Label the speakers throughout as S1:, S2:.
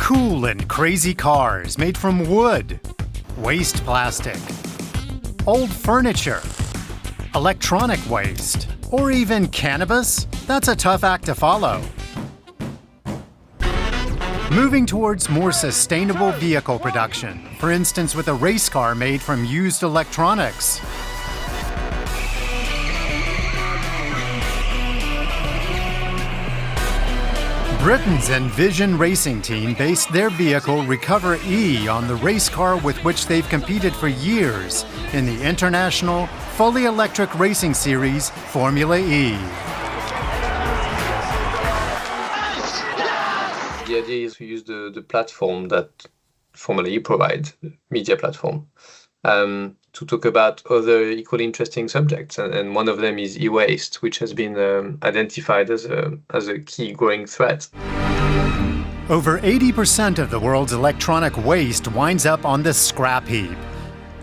S1: Cool and crazy cars made from wood, waste plastic, old furniture, electronic waste, or even cannabis? That's a tough act to follow. Moving towards more sustainable vehicle production, for instance with a race car made from used electronics. Britain's Envision racing team based their vehicle Recover E on the race car with which they've competed for years in the international, fully electric racing series, Formula E.
S2: The idea is to use the platform that Formula E provides, the media platform, to talk about other equally interesting subjects. And one of them is e-waste, which has been identified as a key growing threat.
S1: Over 80% of the world's electronic waste winds up on the scrap heap.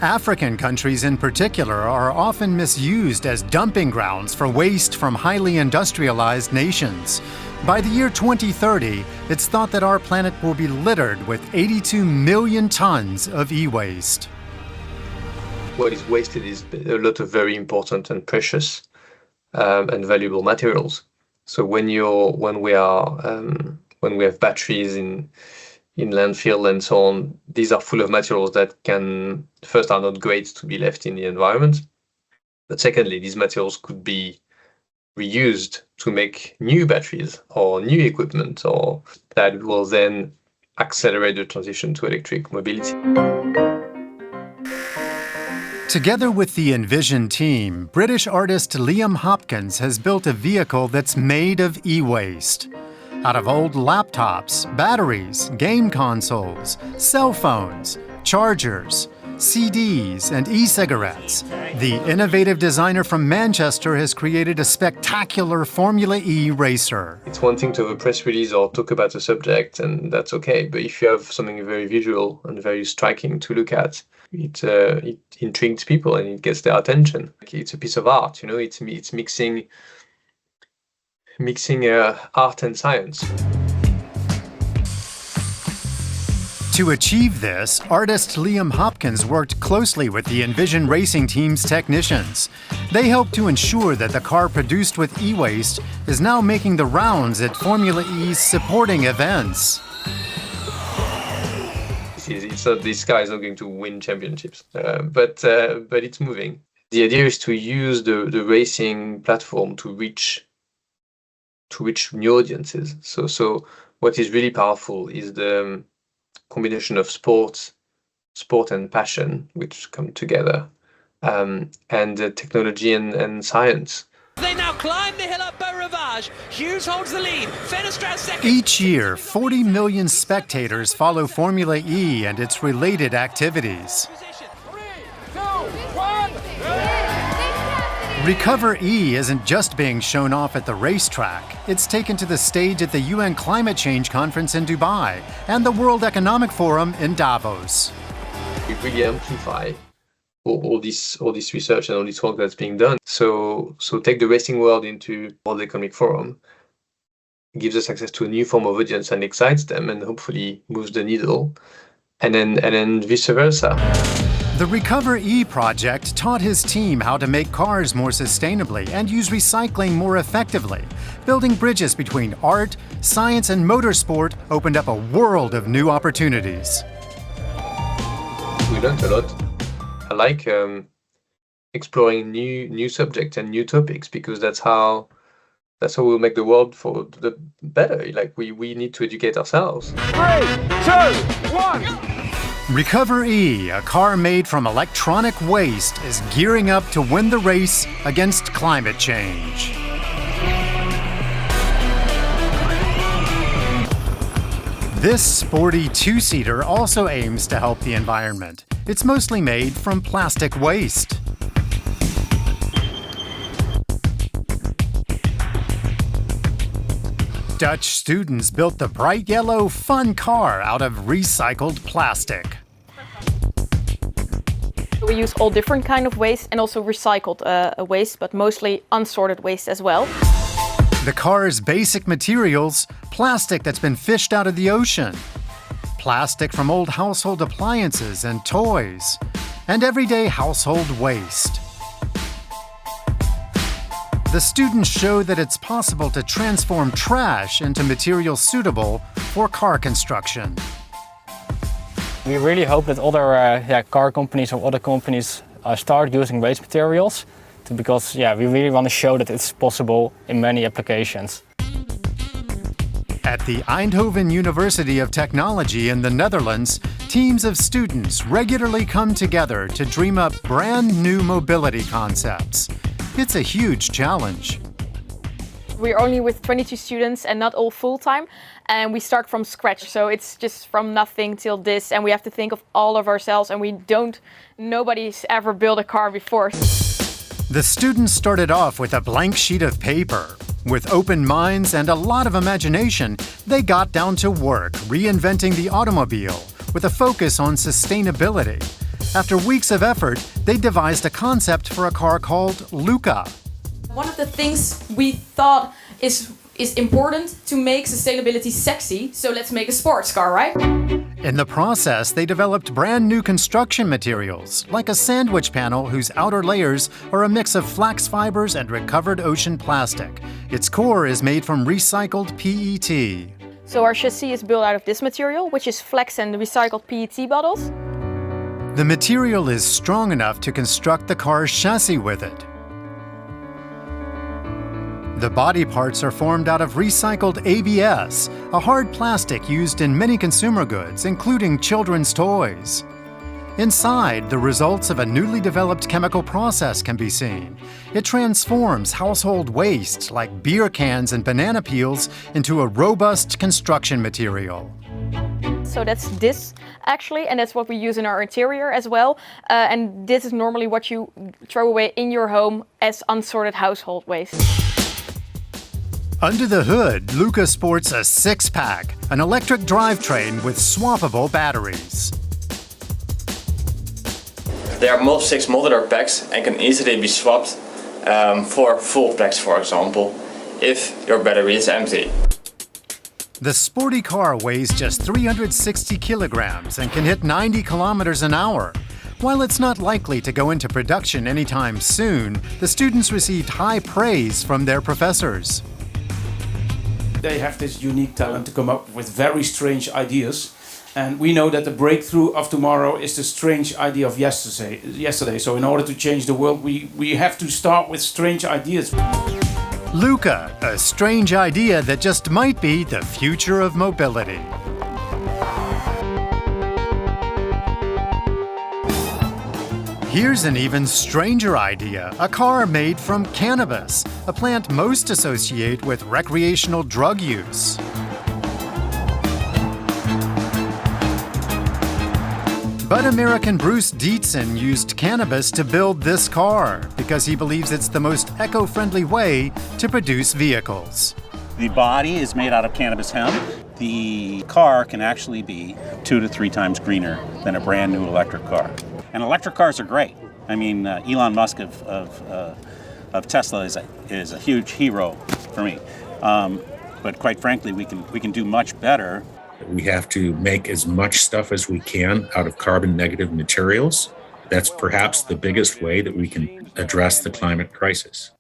S1: African countries in particular are often misused as dumping grounds for waste from highly industrialized nations. By the year 2030, it's thought that our planet will be littered with 82 million tons of e-waste.
S2: What is wasted is a lot of very important and precious and valuable materials. So when we have batteries in landfill and so on, these are full of materials that first are not great to be left in the environment, but secondly, these materials could be reused to make new batteries or new equipment, or that will then accelerate the transition to electric mobility.
S1: Together with the Envision team, British artist Liam Hopkins has built a vehicle that's made of e-waste. Out of old laptops, batteries, game consoles, cell phones, chargers, CDs, and e-cigarettes, the innovative designer from Manchester has created a spectacular Formula E racer.
S2: It's one thing to have a press release or talk about a subject, and that's okay. But if you have something very visual and very striking to look at, it intrigues people and it gets their attention. It's a piece of art, you know. It's mixing art and science.
S1: To achieve this, artist Liam Hopkins worked closely with the Envision racing team's technicians. They helped to ensure that the car produced with e-waste is now making the rounds at Formula E's supporting events.
S2: This car is not going to win championships, but it's moving. The idea is to use the racing platform to reach new audiences. So what is really powerful is the combination of sport and passion, which come together, and technology and science.
S3: They now climb the hill up Beau Rivage. Hughes holds the lead. Fenestrat second.
S1: Each year, 40 million spectators follow Formula E and its related activities.
S3: 3, 2, 1.
S1: Recover E isn't just being shown off at the racetrack. It's taken to the stage at the UN Climate Change Conference in Dubai and the World Economic Forum in Davos.
S2: We really amplify all this research and all this work that's being done. So take the racing world into World Economic Forum, gives us access to a new form of audience and excites them and hopefully moves the needle, and then vice versa.
S1: The Recover E project taught his team how to make cars more sustainably and use recycling more effectively. Building bridges between art, science, and motorsport opened up a world of new opportunities.
S2: We learned a lot. I like exploring new subjects and new topics, because that's how we'll make the world for the better. Like we need to educate ourselves.
S3: 3, 2, 1.
S1: Recover E, a car made from electronic waste, is gearing up to win the race against climate change. This sporty two-seater also aims to help the environment. It's mostly made from plastic waste. Dutch students built the bright yellow fun car out of recycled plastic.
S4: We use all different kind of waste and also recycled waste, but mostly unsorted waste as well.
S1: The car's basic materials, plastic that's been fished out of the ocean. plastic from old household appliances and toys, and everyday household waste. The students show that it's possible to transform trash into materials suitable for car construction.
S5: We really hope that other car companies or other companies start using waste materials because we really want to show that it's possible in many applications.
S1: At the Eindhoven University of Technology in the Netherlands, teams of students regularly come together to dream up brand new mobility concepts. It's a huge challenge.
S4: We're only with 22 students and not all full-time, and we start from scratch. So it's just from nothing till this, and we have to think of all of ourselves, and nobody's ever built a car before.
S1: The students started off with a blank sheet of paper. With open minds and a lot of imagination, they got down to work reinventing the automobile with a focus on sustainability. After weeks of effort, they devised a concept for a car called Luca.
S6: One of the things we thought is important to make sustainability sexy, so let's make a sports car, right?
S1: In the process, they developed brand new construction materials, like a sandwich panel whose outer layers are a mix of flax fibers and recovered ocean plastic. Its core is made from recycled PET.
S4: So our chassis is built out of this material, which is flax and recycled PET bottles.
S1: The material is strong enough to construct the car's chassis with it. The body parts are formed out of recycled ABS, a hard plastic used in many consumer goods, including children's toys. Inside, the results of a newly developed chemical process can be seen. It transforms household waste, like beer cans and banana peels, into a robust construction material.
S4: So that's this, actually, and that's what we use in our interior as well. And this is normally what you throw away in your home as unsorted household waste.
S1: Under the hood, Luca sports a six-pack, an electric drivetrain with swappable batteries.
S7: There are most 6 modular packs and can easily be swapped for full packs, for example, if your battery is empty.
S1: The sporty car weighs just 360 kilograms and can hit 90 kilometers an hour. While it's not likely to go into production anytime soon, the students received high praise from their professors.
S8: They have this unique talent to come up with very strange ideas. And we know that the breakthrough of tomorrow is the strange idea of yesterday. So in order to change the world, we have to start with strange ideas.
S1: Luca, a strange idea that just might be the future of mobility. Here's an even stranger idea, a car made from cannabis, a plant most associate with recreational drug use. But American Bruce Dietzen used cannabis to build this car because he believes it's the most eco-friendly way to produce vehicles.
S9: The body is made out of cannabis hemp. The car can actually be 2 to 3 times greener than a brand new electric car. And electric cars are great. I mean, Elon Musk of Tesla is a huge hero for me. But quite frankly, we can do much better.
S10: We have to make as much stuff as we can out of carbon negative materials. That's perhaps the biggest way that we can address the climate crisis.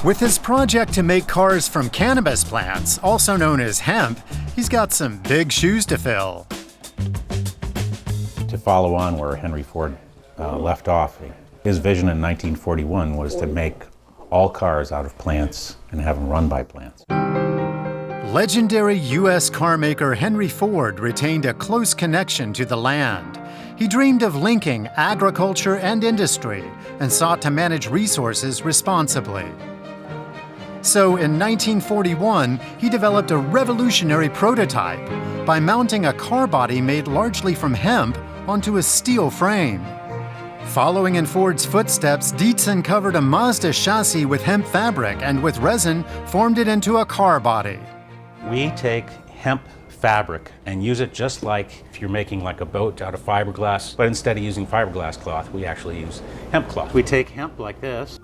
S1: With his project to make cars from cannabis plants, also known as hemp, he's got some big shoes to fill.
S11: To follow on where Henry Ford left off, his vision in 1941 was to make all cars out of plants and have them run by plants.
S1: Legendary U.S. carmaker Henry Ford retained a close connection to the land. He dreamed of linking agriculture and industry and sought to manage resources responsibly. So in 1941, he developed a revolutionary prototype by mounting a car body made largely from hemp onto a steel frame. Following in Ford's footsteps, Dietzen covered a Mazda chassis with hemp fabric and with resin formed it into a car body.
S11: We take hemp fabric and use it just like if you're making like a boat out of fiberglass, but instead of using fiberglass cloth, we actually use hemp cloth. We take hemp like this,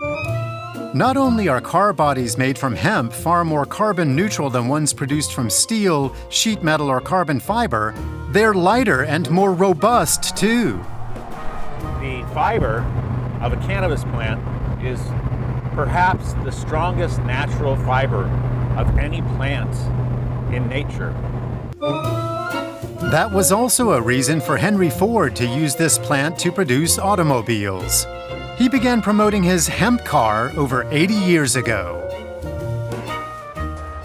S1: Not only are car bodies made from hemp far more carbon neutral than ones produced from steel, sheet metal, or carbon fiber, they're lighter and more robust too.
S11: The fiber of a cannabis plant is perhaps the strongest natural fiber of any plant in nature.
S1: That was also a reason for Henry Ford to use this plant to produce automobiles. He began promoting his hemp car over 80 years ago.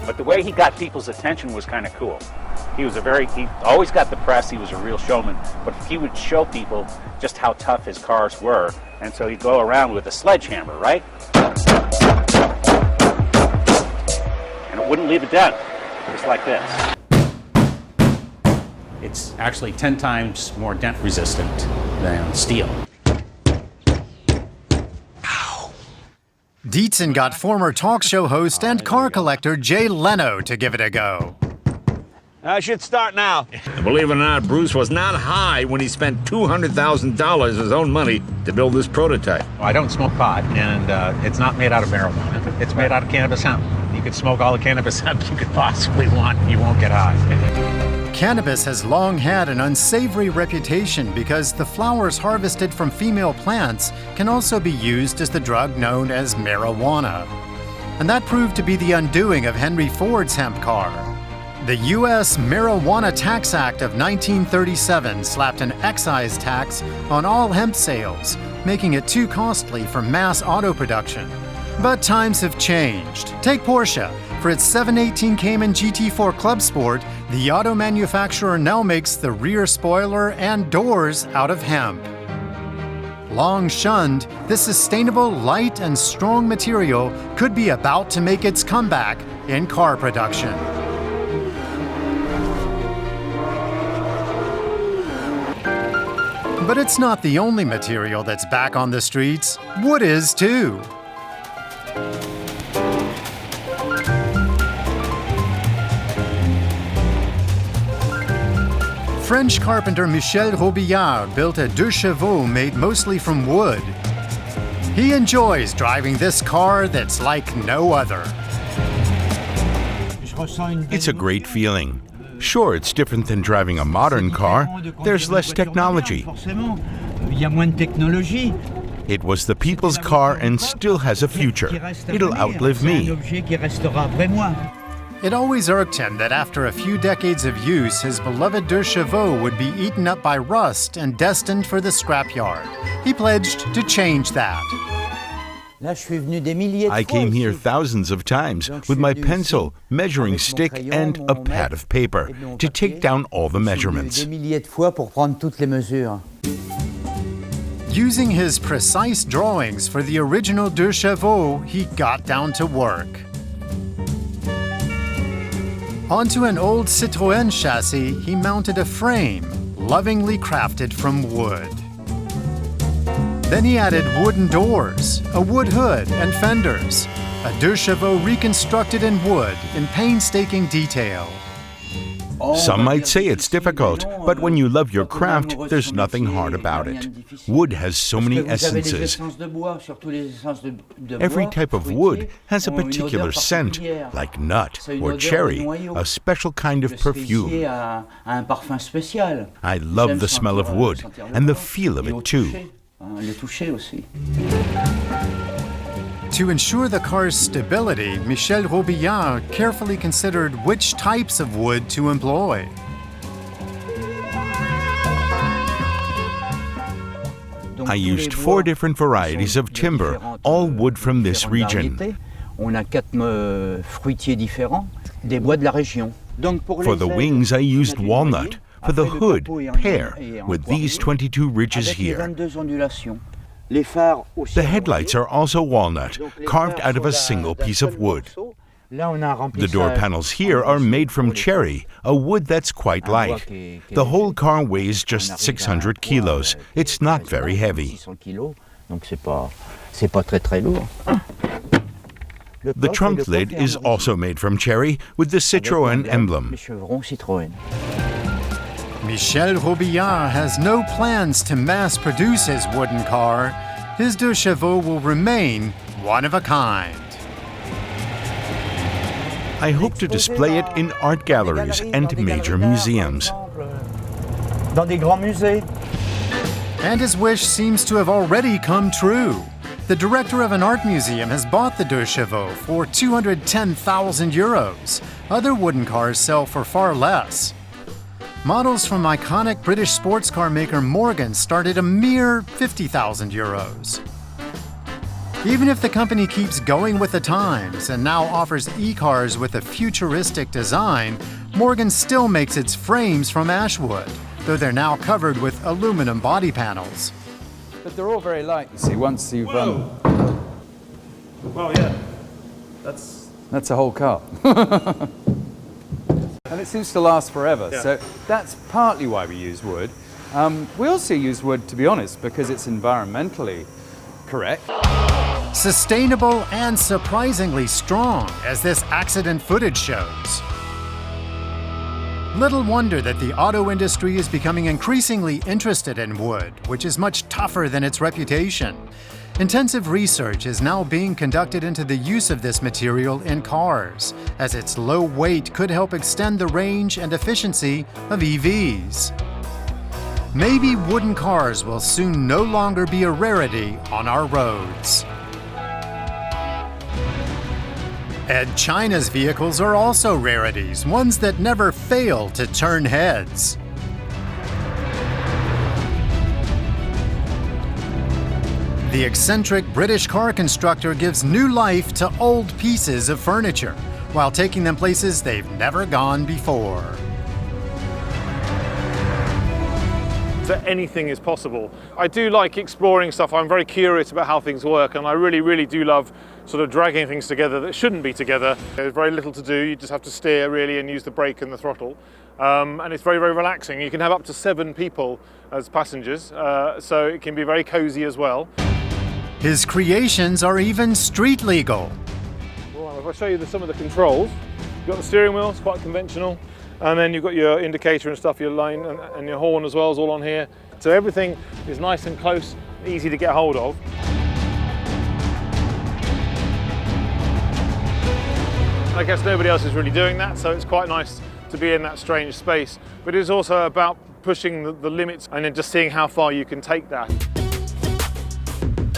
S11: But the way he got people's attention was kind of cool. He always got the press, he was a real showman, but he would show people just how tough his cars were, and so he'd go around with a sledgehammer, right? And it wouldn't leave a dent, just like this. It's actually 10 times more dent resistant than steel.
S1: Dietzen got former talk show host and car collector Jay Leno to give it a go.
S12: I should start now. And believe it or not, Bruce was not high when he spent $200,000 of his own money to build this prototype.
S11: I don't smoke pot, and it's not made out of marijuana. It's made out of cannabis hemp. You could smoke all the cannabis hemp you could possibly want, and you won't get high.
S1: Cannabis has long had an unsavory reputation because the flowers harvested from female plants can also be used as the drug known as marijuana. And that proved to be the undoing of Henry Ford's hemp car. The U.S. Marijuana Tax Act of 1937 slapped an excise tax on all hemp sales, making it too costly for mass auto production. But times have changed. Take Porsche. For its 718 Cayman GT4 Club Sport, the auto manufacturer now makes the rear spoiler and doors out of hemp. Long shunned, this sustainable, light, and strong material could be about to make its comeback in car production. But it's not the only material that's back on the streets. Wood is too. French carpenter Michel Robillard built a Deux Chevaux made mostly from wood. He enjoys driving this car that's like no other.
S13: It's a great feeling. Sure, it's different than driving a modern car. There's less technology. It was the people's car and still has a future. It'll outlive me.
S1: It always irked him that after a few decades of use, his beloved Deux Chevaux would be eaten up by rust and destined for the scrapyard. He pledged to change that.
S13: I came here thousands of times with my pencil, measuring stick, and a pad of paper to take down all the measurements.
S1: Using his precise drawings for the original Deux Chevaux, he got down to work. Onto an old Citroën chassis, he mounted a frame, lovingly crafted from wood. Then he added wooden doors, a wood hood, and fenders. A Deux Chevaux reconstructed in wood in painstaking detail.
S13: Some might say it's difficult, but when you love your craft, there's nothing hard about it. Wood has so many essences. Every type of wood has a particular scent, like nut or cherry, a special kind of perfume. I love the smell of wood and the feel of it too.
S1: To ensure the car's stability, Michel Robillard carefully considered which types of wood to employ.
S13: I used 4 different varieties of timber, all wood from this region. For the wings, I used walnut. For the hood, pear, with these 22 ridges here. The headlights are also walnut, carved out of a single piece of wood. The door panels here are made from cherry, a wood that's quite light. The whole car weighs just 600 kilos. It's not very heavy. The trunk lid is also made from cherry with the Citroën emblem.
S1: Michel Robillard has no plans to mass produce his wooden car. His Deux Chevaux will remain one of a kind.
S13: I hope to display it in art galleries and major museums.
S1: And his wish seems to have already come true. The director of an art museum has bought the Deutsche for 210,000 euros. Other wooden cars sell for far less. Models from iconic British sports car maker Morgan start at a mere 50,000 euros. Even if the company keeps going with the times and now offers e-cars with a futuristic design, Morgan still makes its frames from ashwood, though they're now covered with aluminum body panels.
S14: But they're all very light, you see, once you've...
S15: Well, yeah,
S14: That's a whole car. And it seems to last forever,
S15: Yeah.
S14: so that's partly why we use wood. We also use wood, to be honest, because it's environmentally correct.
S1: Sustainable and surprisingly strong, as this accident footage shows. Little wonder that the auto industry is becoming increasingly interested in wood, which is much tougher than its reputation. Intensive research is now being conducted into the use of this material in cars, as its low weight could help extend the range and efficiency of EVs. Maybe wooden cars will soon no longer be a rarity on our roads. Edd China's vehicles are also rarities, ones that never fail to turn heads. The eccentric British car constructor gives new life to old pieces of furniture, while taking them places they've never gone before.
S15: that anything is possible. I do like exploring stuff. I'm very curious about how things work, and I really do love sort of dragging things together that shouldn't be together. There's very little to do. You just have to steer really and use the brake and the throttle. And it's very relaxing. You can have up to 7 people as passengers, so it can be very cozy as well.
S1: His creations are even street legal.
S15: Well, if I show you some of the controls, you've got the steering wheel, it's quite conventional, and then you've got your indicator and stuff, your line and your horn as well is all on here. So everything is nice and close, easy to get hold of. I guess nobody else is really doing that, so it's quite nice to be in that strange space. But it's also about pushing the limits and then just seeing how far you can take that.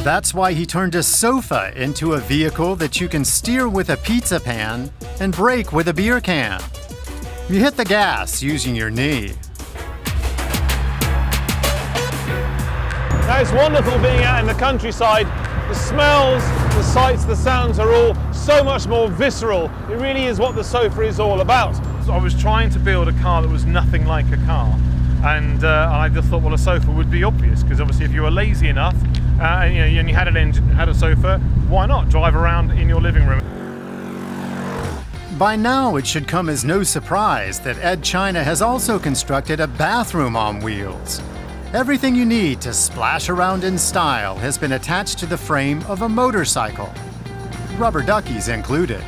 S1: That's why he turned a sofa into a vehicle that you can steer with a pizza pan and brake with a beer can. You hit the gas using your knee.
S15: Now, it's wonderful being out in the countryside. The smells, the sights, the sounds are all so much more visceral. It really is what the sofa is all about. I was trying to build a car that was nothing like a car, and I just thought, well, a sofa would be obvious, because obviously if you were lazy enough and you had an engine, had a sofa, why not drive around in your living room?
S1: By now, it should come as no surprise that Edd China has also constructed a bathroom on wheels. Everything you need to splash around in style has been attached to the frame of a motorcycle. Rubber duckies included.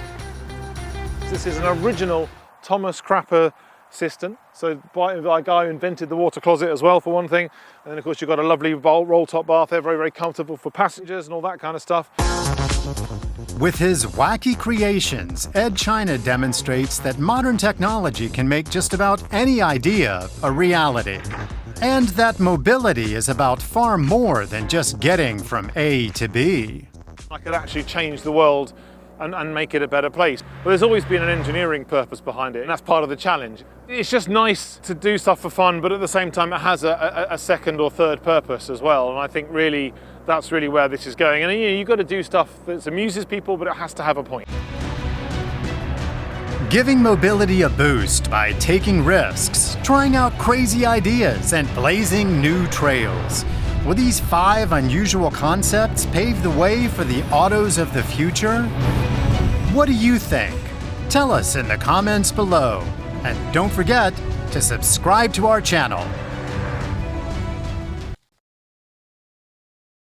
S15: This is an original Thomas Crapper system, so by a guy who invented the water closet as well, for one thing. And then of course you've got a lovely roll-top bath there, very comfortable for passengers and all that kind of stuff.
S1: With his wacky creations, Edd China demonstrates that modern technology can make just about any idea a reality. And that mobility is about far more than just getting from A to B.
S15: I could actually change the world and make it a better place. But there's always been an engineering purpose behind it, and that's part of the challenge. It's just nice to do stuff for fun, but at the same time it has a second or third purpose as well, and I think really that's really where this is going. And you've got to do stuff that amuses people, but it has to have a point.
S1: Giving mobility a boost by taking risks, trying out crazy ideas, and blazing new trails. Will these 5 unusual concepts pave the way for the autos of the future? What do you think? Tell us in the comments below. And don't forget to subscribe to our channel.